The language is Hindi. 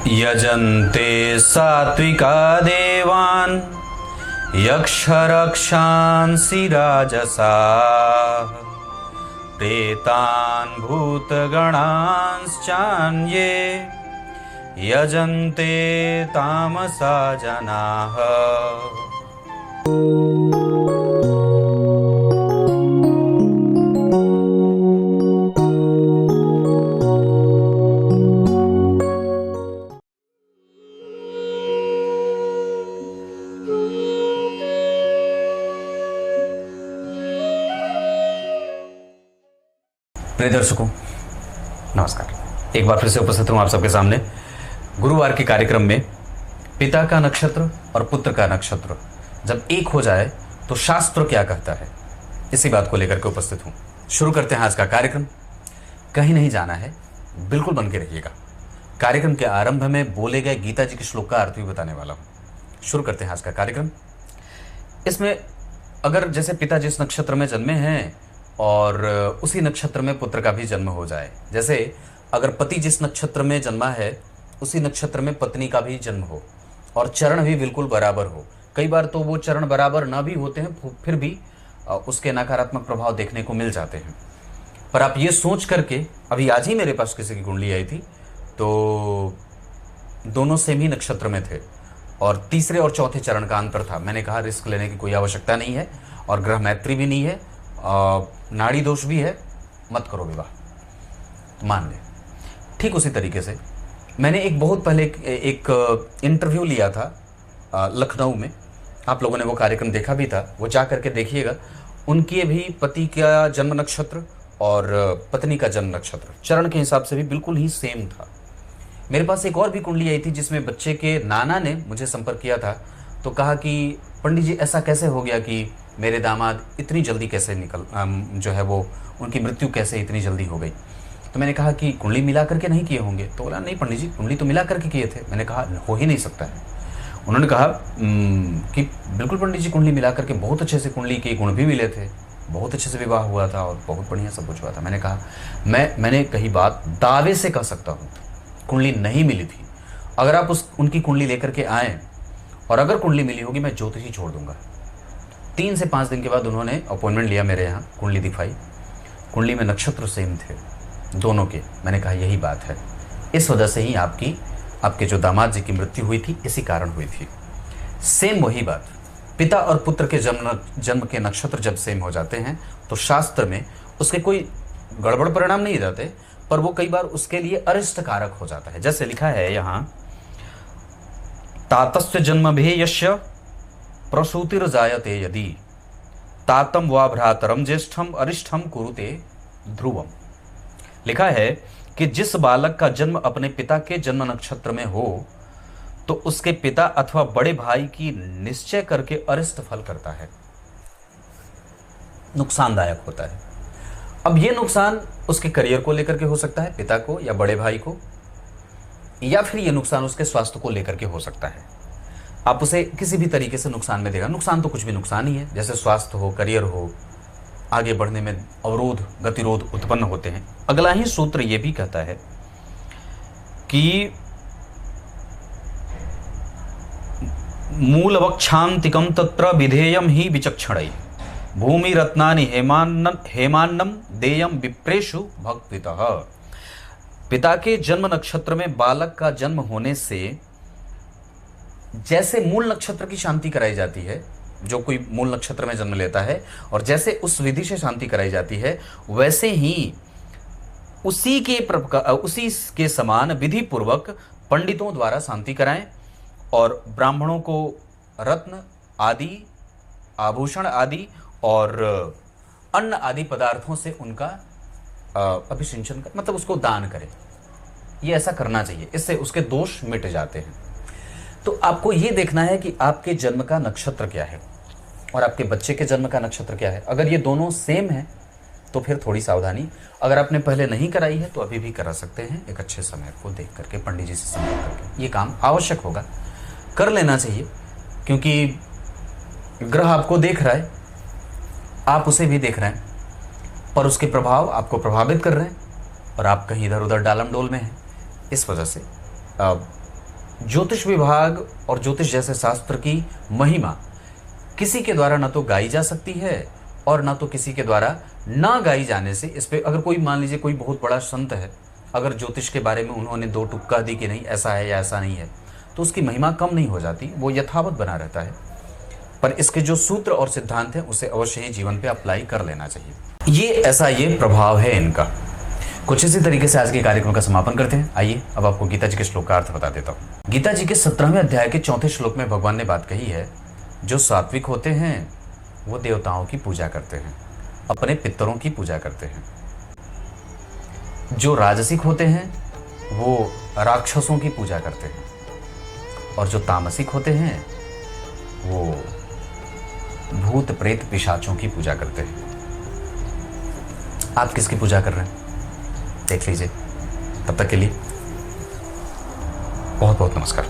यजन्ते सात्विका देवान् यक्षरक्षांसि राजसाः प्रेतान् भूतगणांश्चान्ये यजन्ते तामसा जनाः। प्रिय दर्शकों नमस्कार। एक बार फिर से उपस्थित हूं आप सबके सामने गुरुवार के कार्यक्रम में। पिता का नक्षत्र और पुत्र का नक्षत्र जब एक हो जाए तो शास्त्र क्या कहता है, इसी बात को लेकर के उपस्थित हूं। शुरू करते हैं आज का कार्यक्रम। कहीं नहीं जाना है, बिल्कुल बन के रहिएगा। कार्यक्रम के आरंभ में बोले गए गीता जी के श्लोक का अर्थ भी बताने वाला हूं। शुरू करते हैं आज का कार्यक्रम। इसमें अगर जैसे पिता जिस नक्षत्र में जन्मे हैं और उसी नक्षत्र में पुत्र का भी जन्म हो जाए, जैसे अगर पति जिस नक्षत्र में जन्मा है उसी नक्षत्र में पत्नी का भी जन्म हो और चरण भी बिल्कुल बराबर हो। कई बार तो वो चरण बराबर ना भी होते हैं, फिर भी उसके नकारात्मक प्रभाव देखने को मिल जाते हैं। पर आप ये सोच करके, अभी आज ही मेरे पास किसी की कुंडली आई थी तो दोनों सेम ही नक्षत्र में थे और तीसरे और चौथे चरण का अंतर था। मैंने कहा रिस्क लेने की कोई आवश्यकता नहीं है और ग्रह मैत्री भी नहीं है, नाड़ी दोष भी है, मत करो विवाह, मान ले। ठीक उसी तरीके से मैंने एक बहुत पहले एक इंटरव्यू लिया था लखनऊ में। आप लोगों ने वो कार्यक्रम देखा भी था, वो जा करके देखिएगा। उनके भी पति का जन्म नक्षत्र और पत्नी का जन्म नक्षत्र चरण के हिसाब से भी बिल्कुल ही सेम था। मेरे पास एक और भी कुंडली आई थी जिसमें बच्चे के नाना ने मुझे संपर्क किया था तो कहा कि पंडित जी ऐसा कैसे हो गया कि मेरे दामाद इतनी जल्दी कैसे जो है वो उनकी मृत्यु कैसे इतनी जल्दी हो गई। तो मैंने कहा कि कुंडली मिला करके नहीं किए होंगे। तो बोला नहीं पंडित जी, कुंडली तो मिला करके किए थे। मैंने कहा हो ही नहीं सकता है। उन्होंने कहा कि बिल्कुल पंडित जी, कुंडली मिला करके बहुत अच्छे से कुंडली के गुण भी मिले थे, बहुत अच्छे से विवाह हुआ था और बहुत बढ़िया सब कुछ हुआ था। मैंने कहा मैंने कही बात दावे से कह सकता हूँ, कुंडली नहीं मिली थी। अगर आप उनकी कुंडली लेकर के आएँ और अगर कुंडली मिली होगी, मैं ज्योतिषी छोड़ दूंगा। 3 से 5 दिन के बाद उन्होंने अपॉइंटमेंट लिया मेरे यहाँ, कुंडली दिखाई। कुंडली में नक्षत्र सेम थे दोनों के। मैंने कहा यही बात है, इस वजह से ही आपके जो दामाद जी की मृत्यु हुई थी इसी कारण हुई थी। सेम वही बात, पिता और पुत्र के जन्म के नक्षत्र जब सेम हो जाते हैं तो शास्त्र में उसके कोई गड़बड़ परिणाम नहीं जाते, पर वो कई बार उसके लिए अरिष्ट कारक हो जाता है। जैसे लिखा है यहाँ, तातस्य जन्म भेयस्य प्रसूतिर्जायते यदि तातम वा भ्रातरम ज्येष्ठम अरिष्ठम कुरुते ध्रुवम। लिखा है कि जिस बालक का जन्म अपने पिता के जन्म नक्षत्र में हो तो उसके पिता अथवा बड़े भाई की निश्चय करके अरिष्ट फल करता है, नुकसानदायक होता है। अब यह नुकसान उसके करियर को लेकर के हो सकता है, पिता को या बड़े भाई को, या फिर यह नुकसान उसके स्वास्थ्य को लेकर के हो सकता है। आप उसे किसी भी तरीके से नुकसान में देगा। नुकसान तो कुछ भी नुकसान ही है, जैसे स्वास्थ्य हो, करियर हो, आगे बढ़ने में अवरोध गतिरोध उत्पन्न होते हैं। अगला ही सूत्र यह भी कहता है कि मूलवक्षांतिकम तत्र विधेयम ही विचक्षणै भूमि रत्नानि हेमान्नम देयम विप्रेषु भक्तितः। पिता के जन्म नक्षत्र में बालक का जन्म होने से जैसे मूल नक्षत्र की शांति कराई जाती है, जो कोई मूल नक्षत्र में जन्म लेता है, और जैसे उस विधि से शांति कराई जाती है, वैसे ही उसी के समान विधि पूर्वक पंडितों द्वारा शांति कराएं और ब्राह्मणों को रत्न आदि, आभूषण आदि और अन्न आदि पदार्थों से उनका अभिषेचन कर, मतलब उसको दान करें। ये ऐसा करना चाहिए, इससे उसके दोष मिट जाते हैं। तो आपको ये देखना है कि आपके जन्म का नक्षत्र क्या है और आपके बच्चे के जन्म का नक्षत्र क्या है। अगर ये दोनों सेम है तो फिर थोड़ी सावधानी। अगर आपने पहले नहीं कराई है तो अभी भी करा सकते हैं, एक अच्छे समय को देख करके पंडित जी से संपर्क करके। ये काम आवश्यक होगा, कर लेना चाहिए, क्योंकि ग्रह आपको देख रहा है, आप उसे भी देख रहे हैं, पर उसके प्रभाव आपको प्रभावित कर रहे हैं और आप कहीं इधर उधर डालम डोल में हैं। इस वजह से ज्योतिष विभाग और ज्योतिष जैसे शास्त्र की महिमा किसी के द्वारा ना तो गाई जा सकती है और ना तो किसी के द्वारा ना गाई जाने से इस पे अगर कोई मान लीजिए कोई बहुत बड़ा संत है, अगर ज्योतिष के बारे में उन्होंने दो टुक्का दी कि नहीं ऐसा है या ऐसा नहीं है, तो उसकी महिमा कम नहीं हो जाती, वो यथावत बना रहता है। पर इसके जो सूत्र और सिद्धांत हैं उसे अवश्य ही जीवन पे अप्लाई कर लेना चाहिए। ये प्रभाव है इनका। कुछ इसी तरीके से आज के कार्यक्रम का समापन करते हैं। आइए अब आपको गीता जी के श्लोक का अर्थ बता देता हूँ। गीता जी के 17वें अध्याय के 4थे श्लोक में भगवान ने बात कही है, जो सात्विक होते हैं वो देवताओं की पूजा करते हैं, अपने पितरों की पूजा करते हैं। जो राजसिक होते हैं वो राक्षसों की पूजा करते हैं, और जो तामसिक होते हैं वो भूत प्रेत पिशाचों की पूजा करते हैं। आप किसकी पूजा कर रहे हैं देख लीजिए। तब तक के लिए बहुत बहुत नमस्कार।